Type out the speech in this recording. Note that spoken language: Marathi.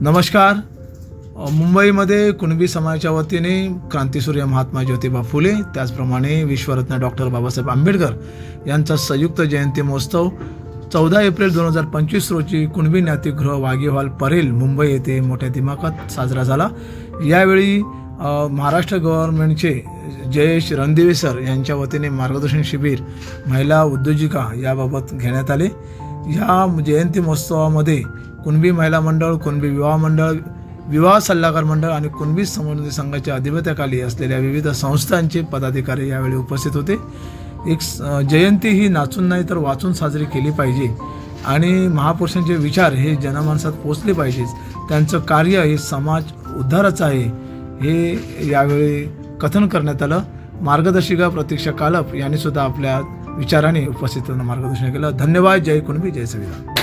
नमस्कार। मुंबईमध्ये कुणबी समाजाच्या वतीने क्रांतीसूर्य महात्मा ज्योतिबा फुले त्याचप्रमाणे विश्वरत्न डॉक्टर बाबासाहेब आंबेडकर यांचा संयुक्त जयंती महोत्सव 14 एप्रिल 2025 रोजी कुणबी ज्ञातिगृह वाघी हॉल परेल मुंबई येथे मोठ्या दिमाखात साजरा झाला। यावेळी महाराष्ट्र गव्हर्नमेंटचे जयेश रणदिवे सर यांच्या वतीने मार्गदर्शन शिबिर महिला उद्योजिका याबाबत घेण्यात आले। या जयंती महोत्सवामध्ये कुणबी महिला मंडळ, कुणबी विवाह मंडळ, विवाह सल्लागार मंडळ आणि कुणबी समन्वय संघाच्या अधिपत्याखाली असलेल्या विविध संस्थांचे पदाधिकारी यावेळी उपस्थित होते। एक जयंती ही नाचून नाही तर वाचून साजरी केली पाहिजे आणि महापुरुषांचे विचार हे जनमानसात पोचले पाहिजेत। त्यांचं कार्य हे समाज उद्धाराचं आहे हे यावेळी कथन करण्यात आलं। मार्गदर्शिका प्रतीक्षा कालप यांनी सुद्धा आपल्या विचाराने उपस्थितांना मार्गदर्शन केलं। धन्यवाद। जय कुणबी, जय संविधान।